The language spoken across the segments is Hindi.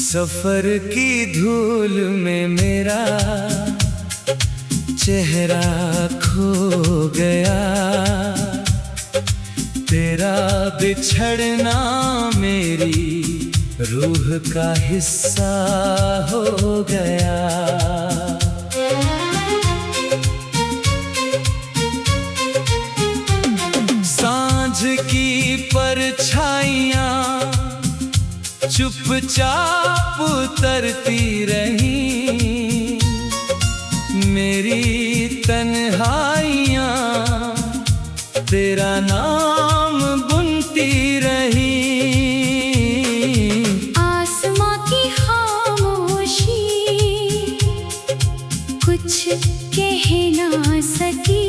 सफर की धूल में मेरा चेहरा खो गया, तेरा बिछड़ना मेरी रूह का हिस्सा हो गया। सांझ की परछाइयाँ चुपचाप उतरती रहीं, मेरी तन्हाइयाँ तेरा नाम बुनती रहीं। आसमां की खामोशी कुछ कह ना सकी,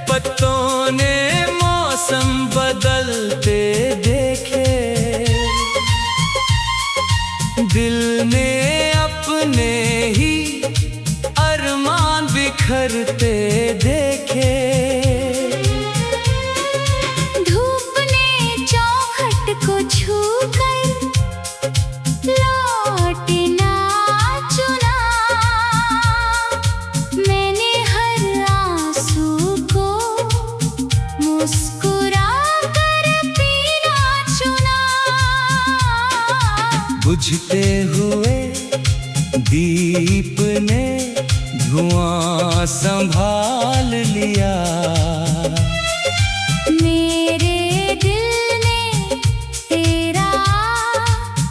पत्तों ने मौसम बदलते देखे, दिल ने अपने ही अरमान बिखरते देखे। धूप ने चौखट को छूकर लौटना चुना, मैंने हर आंसू को मुस्कुरा कर पीना चुना। बुझते हुए दीप ने धुआं संभाल लिया, मेरे दिल ने तेरा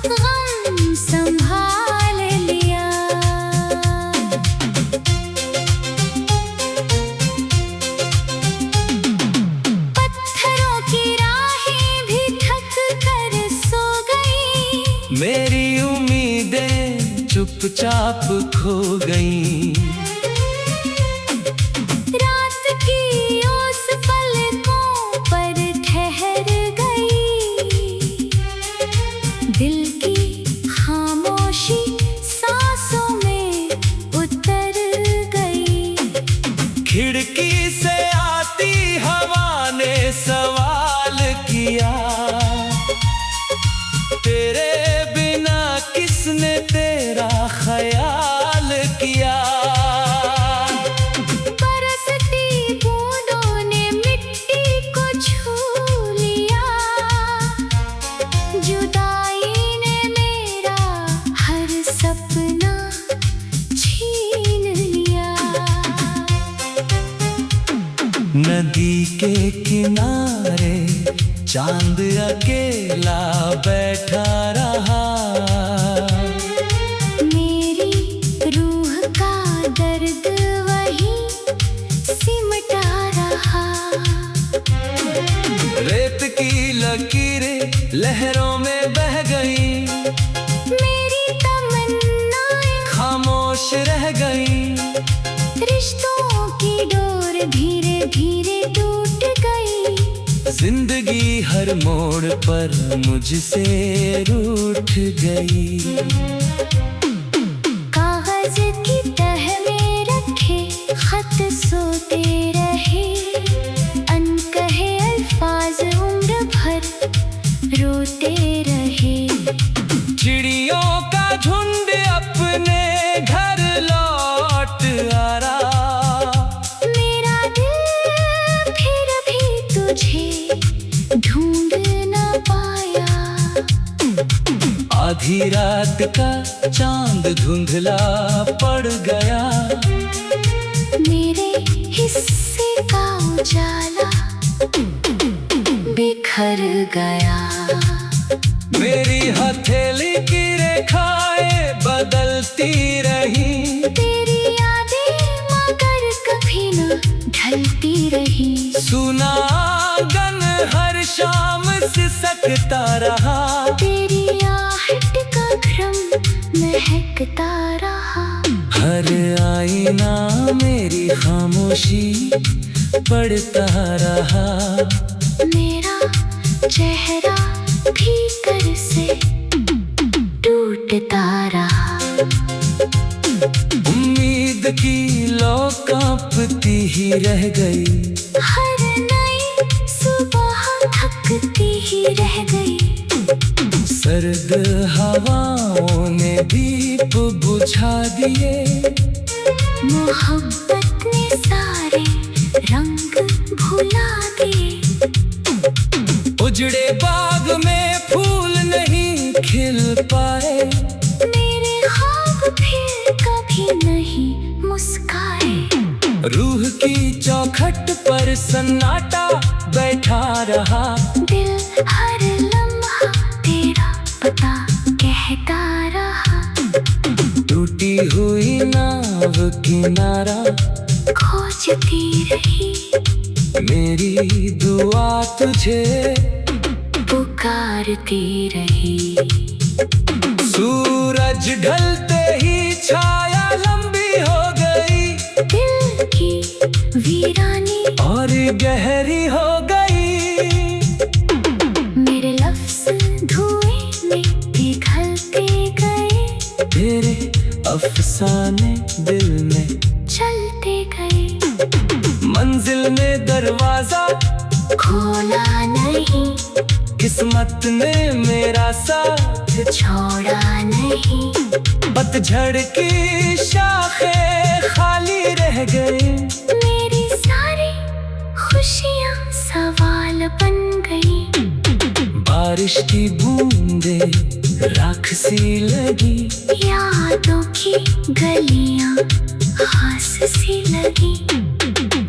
गम संभाल लिया। पत्थरों की राहें भी थक कर सो गई, मेरी उम्मीदें चुपचाप खो गईं। रात की ओस पलकों पर ठहर गई, दिल की खामोशी सांसों में उतर गई। खिड़की से आती हवा ने सवाल किया, तेरे बिना किसने तेरा ख्याल किया। बरसती बूंदों ने मिट्टी को छू लिया, जुदाई ने मेरा हर सपना छीन लिया। नदी के किनारे चांद अकेला बैठा रहा, मेरी रूह का दर्द वहीं सिमटा रहा। रेत की लकीरें लहरों में बह गई, मेरी तमन्नाएं खामोश रह गई। रिश्तों की डोर धीरे धीरे टूट गई, जिंदगी हर मोड़ पर मुझसे रूठ गई। कागज की तह में रखे खत सोते रहे, अनकहे अल्फाज उम्र भर रोते रहे। चिड़ियों का झुंड अपने घर लौट आ रहा, मेरा दिल फिर भी तुझे ढूंढ न पाया। आधी रात का चांद धुंधला पड़ गया, मेरे हिस्से का उजाला बिखर गया। मेरी हथेली की रेखाएं बदलती रही, तेरी यादें मगर कभी न ढलती रही। सुना आंगन हर शाम सिसकता रहा, तेरी आहट का घ्रम महकता रहा। हर आईना मेरी खामोशी पढ़ता रहा, मेरा चेहरा भीतर से टूटता रहा। की लो कांपती ही रह गई, हर नई सुबह थकती ही रह गई। सर्द हवाओं ने दीप बुझा दिए, मोहब्बत ने सारे रंग भुला दिए। उजड़े बाग में फूल नहीं खिल पाए, मेरे ख्वाब फिर कभी नहीं मुस्काए। रूह की चौखट पर सन्नाटा बैठा रहा, दिल हर लम्हा तेरा पता कहता रहा। टूटी हुई नाव किनारा खोजती रही, मेरी दुआ तुझे पुकारती रही। सूरज ढलते ही छाया लंबी हो गई, दिल की वीरानी और गहरी हो गई। मेरे लफ्ज़ धुएं में पिघलते गए, तेरे अफसाने दिल में चलते गए। मंजिल ने दरवाजा खोला नहीं, किस्मत ने मेरा साथ छोड़ा नहीं। पतझड़ की शाखें खाली रह गई, मेरी सारी खुशियाँ सवाल बन गई। बारिश की बूंदे राख सी लगी, यादों की गलियाँ खास सी लगी।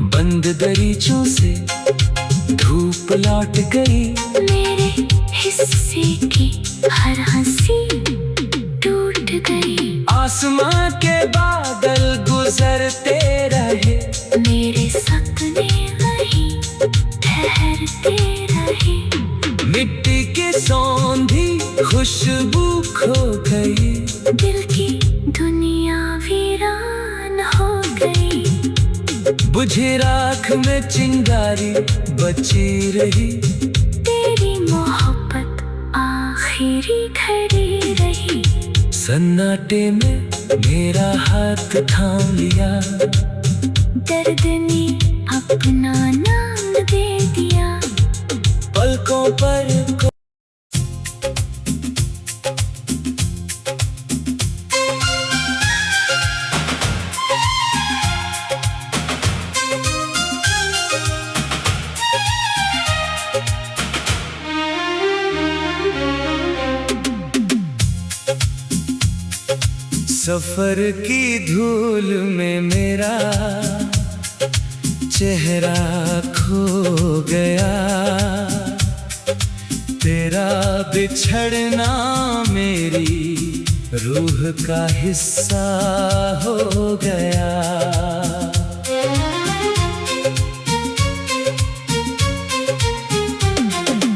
बंद दरीचों से धूप लौट गई, मेरे हिस्से की हर हंसी टूट गई। आसमां के बादल गुजरते रहे, मेरे सपने वहीं ठहरते रहे। मिट्टी की सौंधी खुशबू खो गई, दिल की दुनिया वीरान हो गई। बुझी राख में चिंगारी बची रही, तेरी मोहब्बत आखिरी घड़ी रही। सन्नाटे में मेरा हाथ थाम लिया, दर्द ने अपना नाम दे दिया। पलकों पर सफर की धूल में मेरा चेहरा खो गया, तेरा बिछड़ना मेरी रूह का हिस्सा हो गया।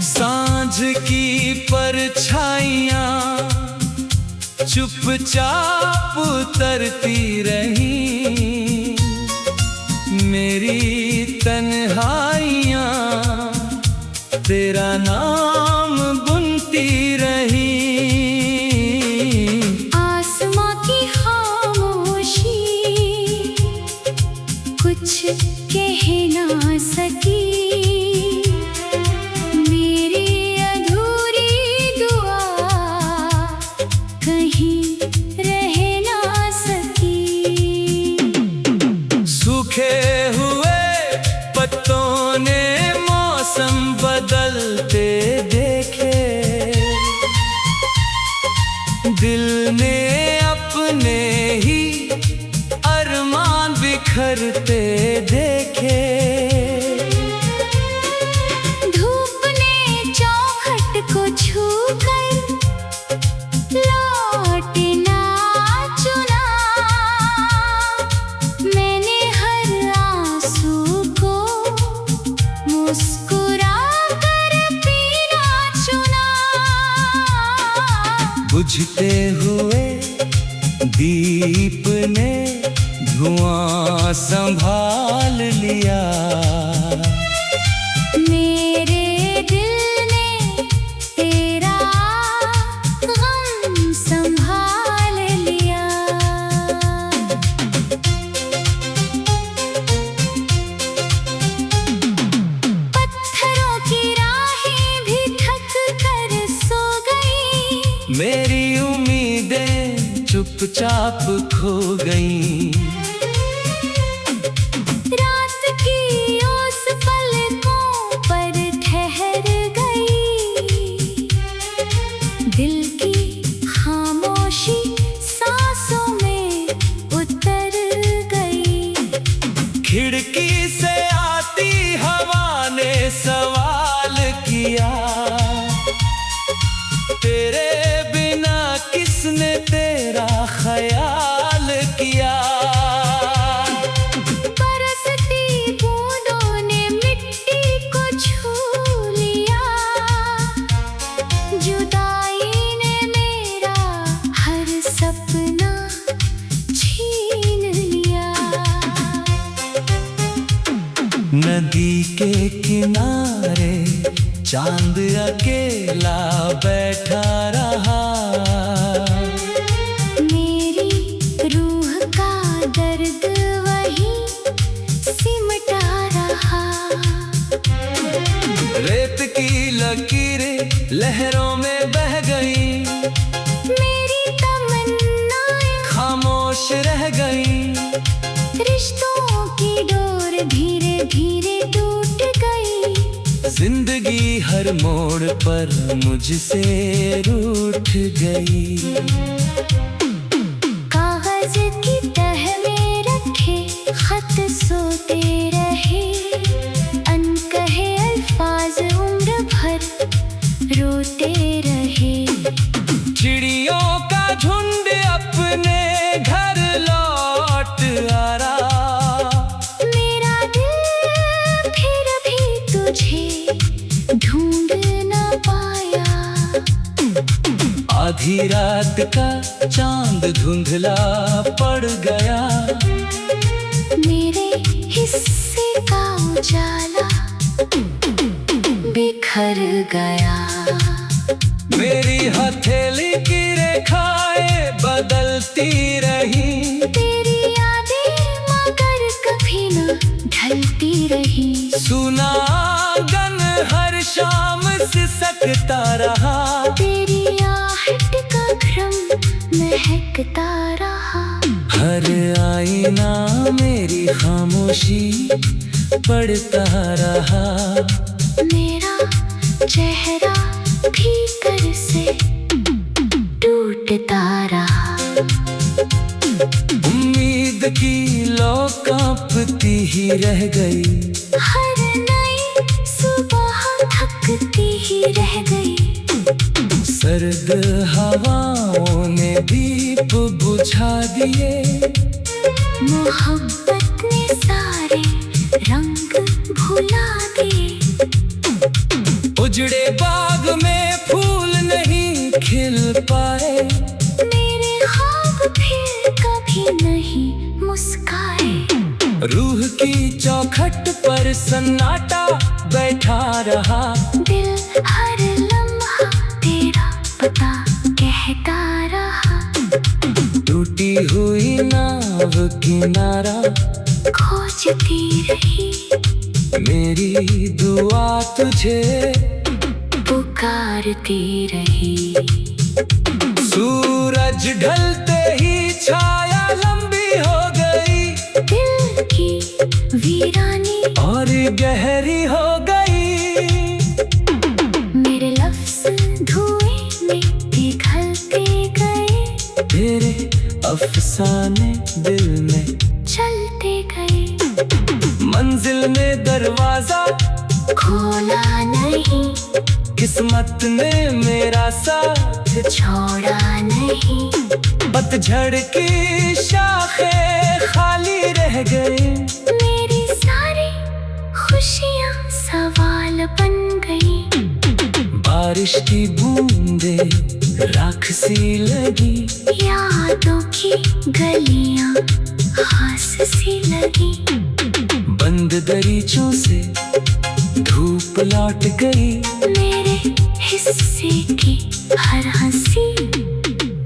सांझ की परछाइयाँ चुपचाप उतरती रही, मेरी तन्हाइयाँ तेरा नाम बुनती रही। आसमां की खामोशी कुछ कह ना सकी, बदलते देखे, दिल ने अपने ही अरमान बिखरते देखे। धूप ने चौखट को छूकर लौटना चुना, मैंने हर आंसू को मुस्कुरा बुझते हुए दीप ने धुआं संभाल लिया, मेरे दिल ने तेरा गम संभाल लिया। मेरी उम्मीदें चुपचाप खो गईं। रात की ओस पलकों पर ठहर गई, दिल की खामोशी सांसों में उतर गई। खिड़की से आती हवा ने सवाल किया, तेरे बिना किसने तेरा ख्याल किया। बरसती बूंदों ने मिट्टी को छू लिया, जुदाई ने मेरा हर सपना छीन लिया। नदी के किनारे चांद अकेला बैठा रहा, मेरी रूह का दर्द वही सिमटा रहा। रेत की लकीरें लहरों में बह गई, मेरी तमन्नाएं खामोश रह गई। रिश्तों की डोर धीरे धीरे टूट गई। जिंदगी हर मोड़ पर मुझसे रूठ गई। कागज की तह में रखे खत सोते रहे, अनकहे अल्फाज उम्र भर रोते रहे। चिड़ियों का झुंड अपने घर लौट आ रहा, मेरा दिल फिर भी तुझे ढूंढ न पाया। आधी रात का चांद धुंधला पड़ गया, मेरे हिस्से का उजाला बिखर गया। मेरी हथेली की रेखाएं बदलती रही, तेरी यादें मगर कभी न ढलती रही। सुना आंगन हर शाम सिसकता रहा, तेरी आहट का क्रम महकता रहा। हर आईना मेरी खामोशी पढ़ता रहा। मेरा चेहरा भीतर से टूटता रहा। उम्मीद की लौ कांपती ही रह गई, हर नई सुबह थकती ही रह गई। सर्द हवाओं ने दीप बुझा दिए, मोहब्बत ने सारे रंग भुला दिए। उजड़े बाग में फूल नहीं खिल पाए, मेरे ख्वाब फिर कभी नहीं मुस्काए। रूह की चौखट पर सन्नाटा बैठा रहा, दिल हर लम्हा तेरा पता कहता रहा। टूटी हुई नाव किनारा खोजती रही, मेरी दुआ तुझे पुकारती रही। सूरज ढलते ही छाया लंबी हो गई, दिल की वीरानी और गहरी हो गई। मेरे लफ्ज़ धुएं में पिघलते गए, तेरे अफसाने दिल में चलते गए। मंजिल ने दरवाजा खोला नहीं, किस्मत ने मेरा साथ छोड़ा नहीं। पतझड़ की शाखें खाली रह गई, मेरी सारी खुशियाँ सवाल बन गई। बारिश की बूंदें राख सी लगी, यादों की गलियाँ खास सी लगी। बंद दरीचों से धूप लौट गई, मेरे हिस्से की हर हंसी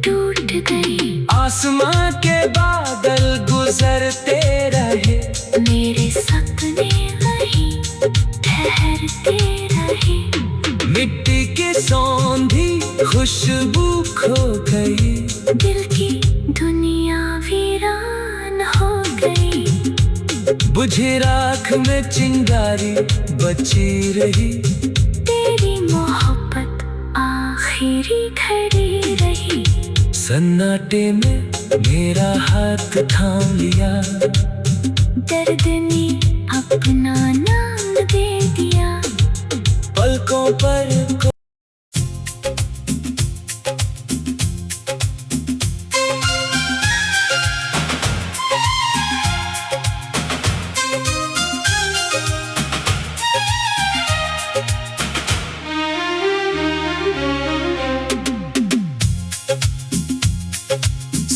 टूट गई। आसमां के बादल गुजरते रहे, मेरे सपने वहीं ठहरते रहे। मिट्टी की सौंधी खुशबू खो गई, दिल की दुनिया वीरान हो गई। बुझी राख में चिंगारी बची रही, तेरी मोहब्बत आखिरी घड़ी रही। सन्नाटे में मेरा हाथ थाम लिया, दर्द ने अपना नाम दे दिया। पलकों पर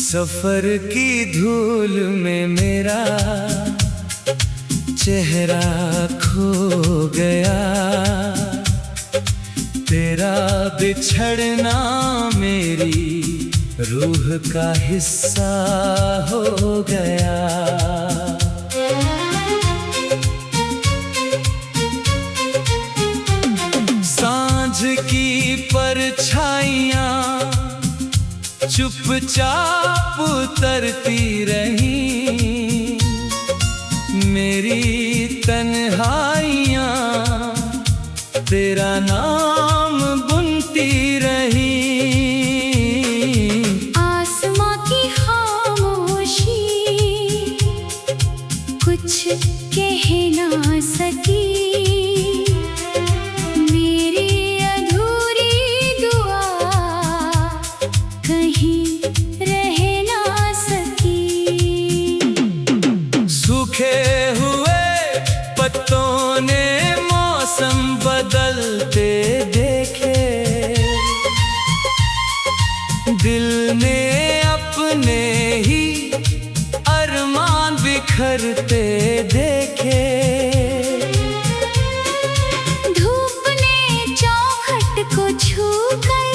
सफर की धूल में मेरा चेहरा खो गया, तेरा बिछड़ना मेरी रूह का हिस्सा हो गया। सांझ की परछाइयाँ चुपचाप उतरती रही, मेरी तन्हाइयाँ तेरा नाम बुनती रही। आसमां की खामोशी कुछ कह ना सकी, पत्तों ने मौसम बदलते देखे, दिल ने अपने ही अरमान बिखरते देखे। धूप ने चौखट को छूकर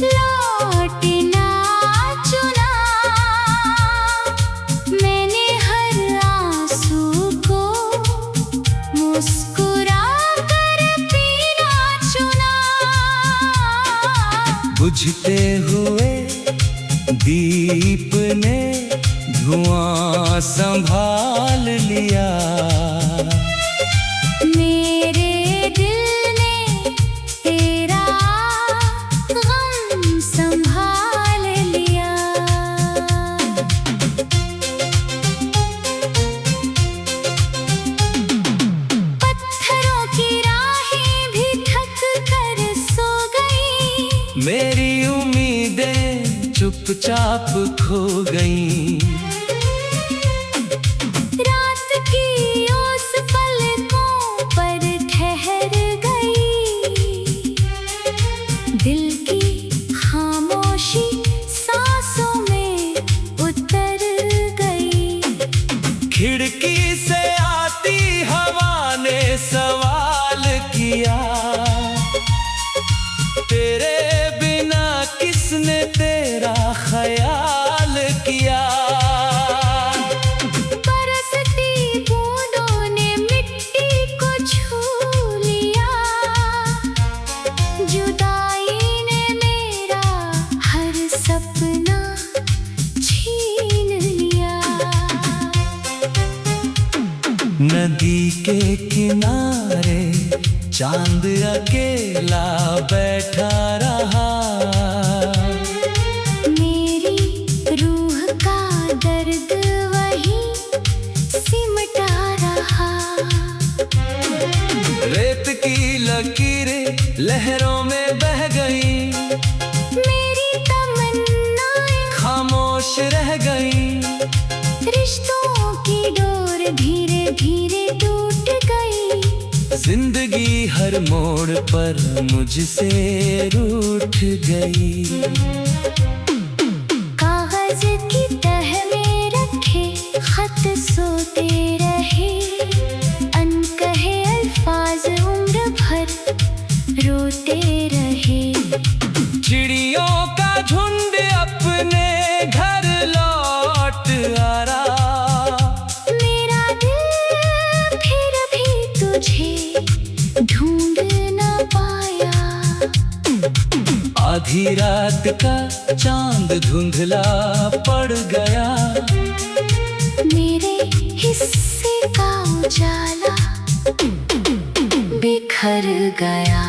लौटना चुना, मैंने हर आंसू को मुस्कुरा कर पीना चुना। बुझते हुए दीप ने धुआं संभाल लिया, मेरे दिल ने तेरा गम संभाल लिया। पत्थरों की राहें भी थक कर सो गई, मेरी उम्मीदें चुपचाप खो गईं। रात की ओस पलकों पर ठहर गई, दिल की खामोशी सांसों में उतर गई। खिड़की से आती हवा ने सवाल किया, तेरे बिना किसने तेरा ख्याल किया। बरसती बूंदों ने मिट्टी को छू लिया, जुदाई ने मेरा हर सपना छीन लिया। नदी के किनारे चांद अकेला बैठा रहा, मेरी रूह का दर्द वही सिमटा रहा। रेत की लकीरें लहरों में बह गई, मेरी तमन्नाएं खामोश रह गई। रिश्तों की डोर धीरे धीरे टूट गई, जिंदगी हर मोड़ पर मुझसे रूठ गई। कागज की तह में रखे खत सोते रहे, अनकहे अल्फाज उम्र भर रोते रहे। चिड़ियों का झुंड अपने घर लौट आ रहा, मेरा दिल फिर भी तुझे ढूंढ न पाया। आधी रात का चांद धुंधला पड़ गया, मेरे हिस्से का उजाला बिखर गया।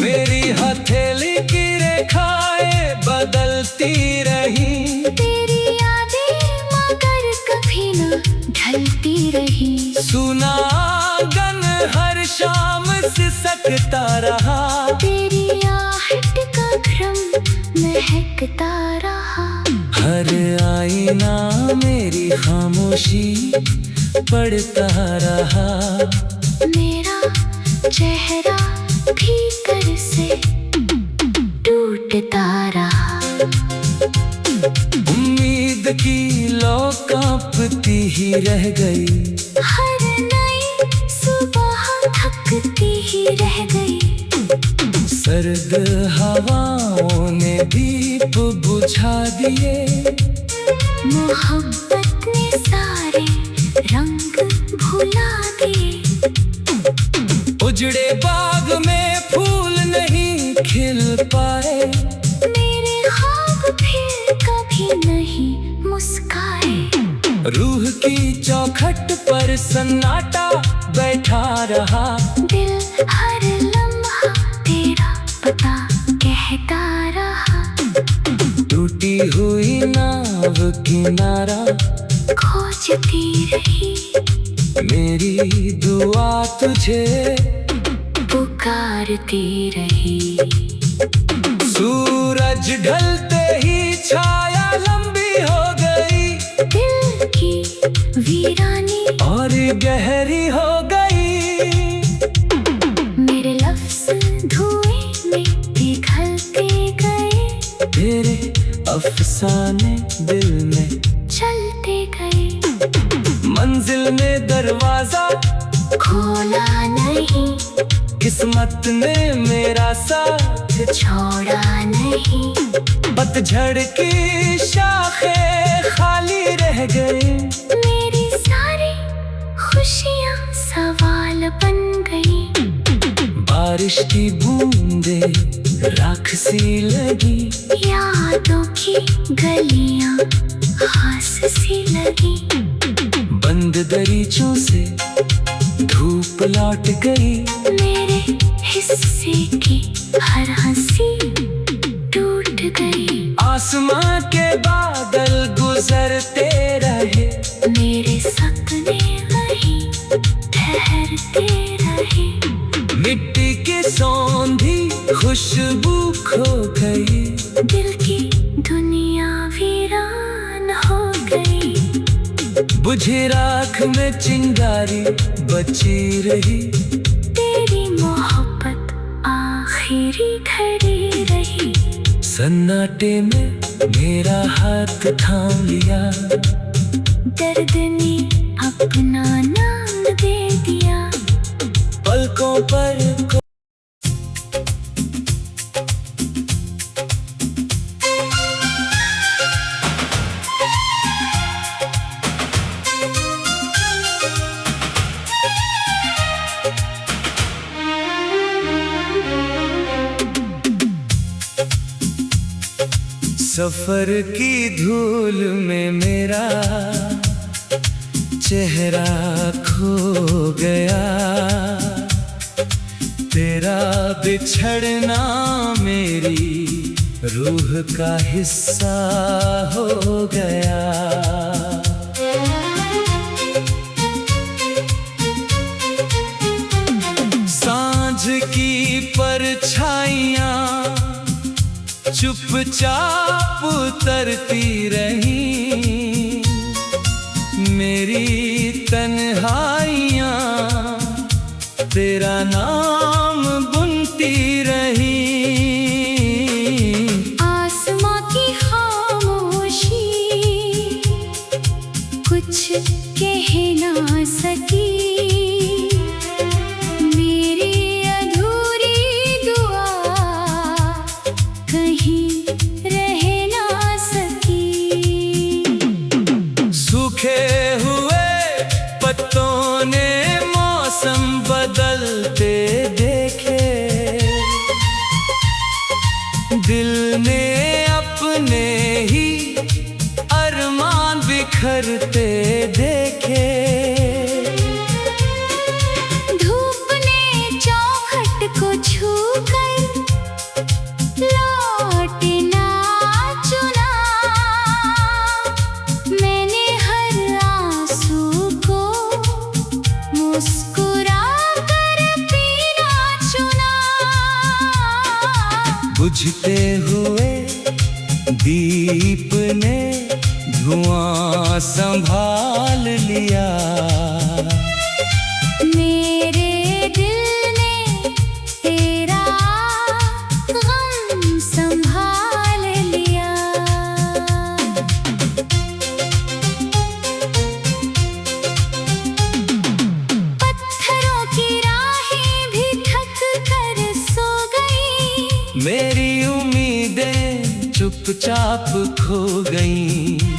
मेरी हथेली की रेखाएं बदलती रही, तेरी यादें मगर कभी न ढलती रही। सुना आंगन हर शाम सिसकता रहा, तेरी आहट का भ्रम महकता रहा। हर आईना मेरी खामोशी पढ़ता रहा, मेरा चेहरा भीतर से टूटता रहा। उम्मीद की लौ कांपती ही रह गई, हर नई सुबह थकती ही रह गई। सर्द हवाओं ने दीप बुझा दिए, मोहब्बत ने सारे रंग भुला दिए। उजड़े बाग में फूल नहीं खिल पाए, मेरे ख्वाब फिर कभी नहीं मुस्काए। रूह की चौखट पर सन्नाटा बैठा रहा, दिल हर लम्हा तेरा पता कहता रहा। टूटी हुई नाव किनारा खोजती रही, मेरी दुआ तुझे पुकारती रही। सूरज ढलते ही छाया लंबी हो गई, दिल की वीरानी और गहरी हो गई। मेरे लफ्ज़ धुएं में पिघलते गए, तेरे अफसाने दिल में चलते गए। मंजिल ने दरवाजा खोला नहीं, किस्मत ने मेरा साथ छोड़ा नहीं। पतझड़ की शाखें खाली रह गई, मेरी सारी खुशियाँ सवाल बन गई। बारिश की बूंदें राख सी लगी, यादों की गलियाँ खास सी लगी। बंद दरीचों से धूप लौट गई, मेरे हिस्से की हर हंसी टूट गई। आसमां के बादल गुजरते रहे, मेरे सपने वहीं ठहरते रहे। मिट्टी की सौंधी खुशबू खो गई, दिल की दुनिया वीरान हो गई। बुझी राख में चिंगारी बची रही, तेरी मोहब्बत आखिरी घड़ी रही। सन्नाटे में मेरा हाथ थाम लिया, दर्द ने अपना नाम दे दिया। पलकों पर सफर की धूल में मेरा चेहरा खो गया, तेरा बिछड़ना मेरी रूह का हिस्सा हो गया। सांझ की परछाइयाँ चुपचाप उतरती रही, मेरी तन्हाइयाँ तेरा नाम बुनती रही। आसमां की खामोशी कुछ कह ना सकी, मेरी अधूरी दुआ कहीं रह ना सकी। सूखे हुए पत्तों ने मौसम बदलते बिखरते देखे। धूप ने चौखट को छू कर लौटना चुना। मैंने हर आंसू को मुस्कुरा कर पीना चुना। बुझते हुए दीप ने धुआं संभाल लिया। मेरे दिल ने तेरा गम संभाल लिया। पत्थरों की राहें भी थक कर सो गई। मेरी उम्मीदें चुपचाप खो गईं।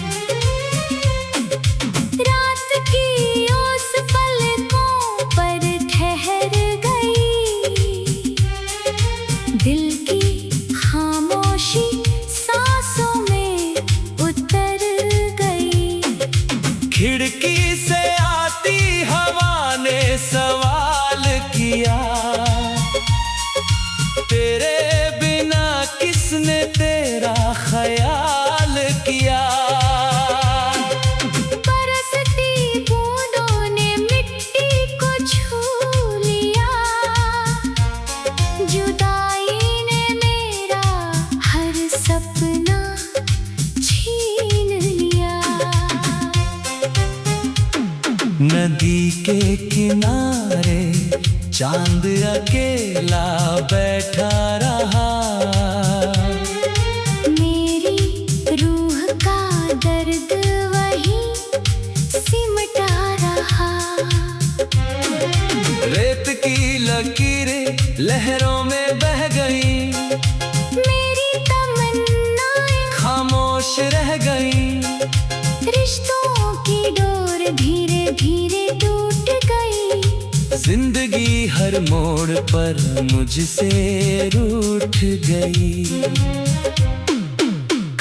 रात की ओस पलकों पर ठहर गई। दिल की खामोशी सांसों में उतर गई। खिड़की से आती हवा ने सवाल किया, तेरे बिना किसने तेरा ख्याल किया। बरसती बूंदों ने मिट्टी को छू लिया। जुदाई ने मेरा हर सपना छीन लिया। नदी के किनारे चांद अकेला बैठा रहा। मेरी रूह का दर्द वही सिमटा रहा। रेत की लकीरें लहरों में बह गई। मेरी तमन्नाएं खामोश रह गई। रिश्तों की डोर धीरे धीरे टूट गई। जिंदगी हर मोड़ पर मुझसे रूठ गई।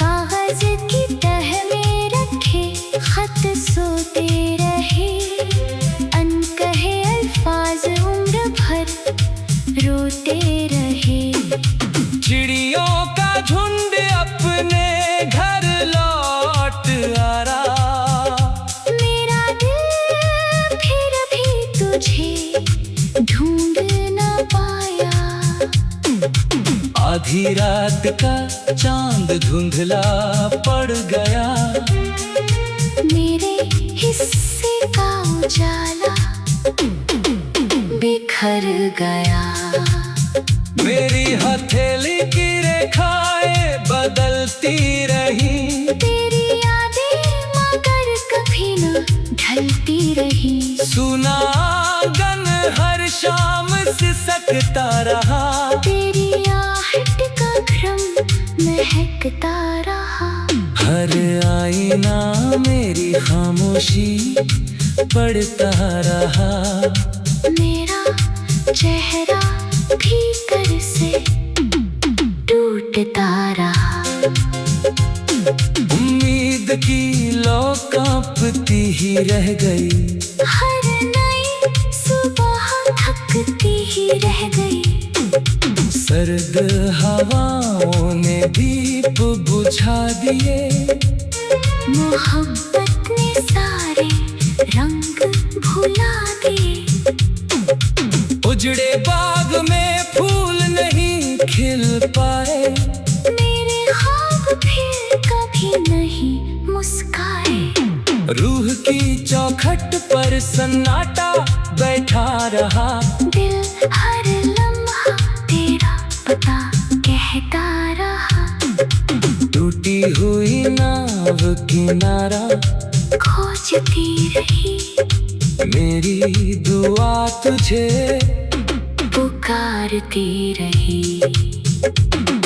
कागज की तह में रखे खत सोते रहे। अनकहे अल्फाज उम्र भर रोते रहे। चिड़ियों का झुंड अपने घर लौट आ रहा। मेरा दिल फिर भी तुझे ढूंढ न पाया। आधी रात का चांद धुंधला पड़ गया। मेरे हिस्से का उजाला बिखर गया। मेरी हथेली की रेखाएं बदलती रही। तेरी यादें मगर कभी न ढलती रही। सुना आंगन हर शाम सिसकता रहा। तेरी आहट का घ्रम महकता रहा। हर आईना मेरी खामोशी पढ़ता रहा। मेरा चेहरा भीतर से टूटता रहा। उम्मीद की लौ कांपती ही रह गई। हर नई सुबह थकती ही रह गई। सर्द हवाओं ने दीप बुझा दिए। मोहब्बत ने सारे रंग भुला दिए। उजड़े बाग में फूल नहीं खिल पाए। मेरे ख्वाब फिर कभी नहीं मुस्काए। रूह की चौखट पर सन्नाटा बैठा रहा। दिल हर लम्हा तेरा पता कहता रहा। टूटी हुई नाव किनारा खोजती रही। मेरी दुआ तुझे पुकारती रही।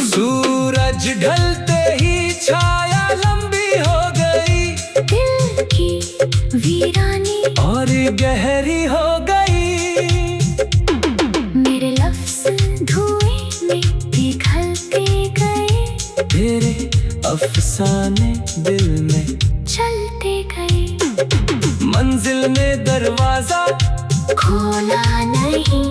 सूरज ढलते ही छाया लंबी हो गई। दिल की वीरानी और गहरी हो गई। मेरे लफ्ज़ धुएं में पिघलते गए। तेरे अफसाने दिल में चलते गए। मंजिल में दरवाजा खोला नहीं,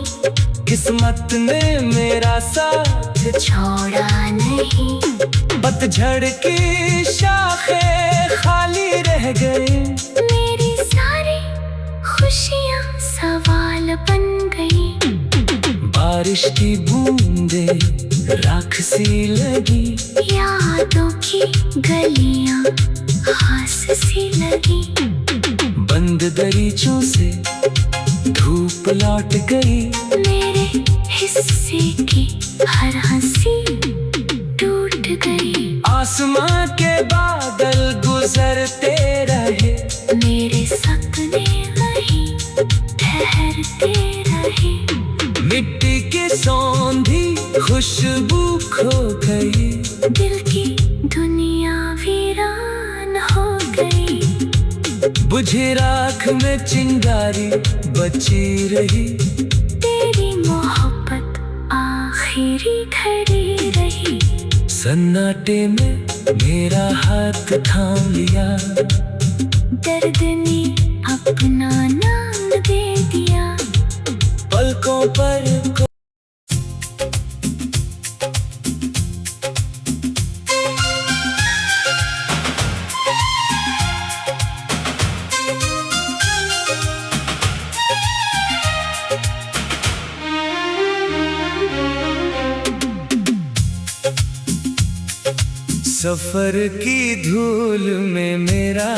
किस्मत ने मेरा साथ छोड़ा नहीं। पतझड़ की शाखें खाली रह गई, मेरी सारी खुशियाँ सवाल बन गई। बारिश की बूंदे राख सी लगी, यादों की गलियाँ घास सी लगी। बंद दरीचों से धूप लौट गई, मेरे हिस्से की हर हंसी टूट गई। आसमां के बादल गुजरते रहे, मेरे सपने वहीं ठहरते रहे। मिट्टी की सौंधी खुशबू खो गई, दिल की दुनिया वीरान हो गई। बुझी राख में चिंगारी बची रही, तेरी मोहब्बत आखिरी घड़ी रही। सन्नाटे में मेरा हाथ थाम लिया, दर्द ने अपना नाम दे दिया। पलकों पर सफर की धूल में मेरा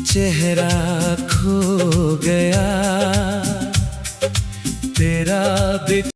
चेहरा खो गया, तेरा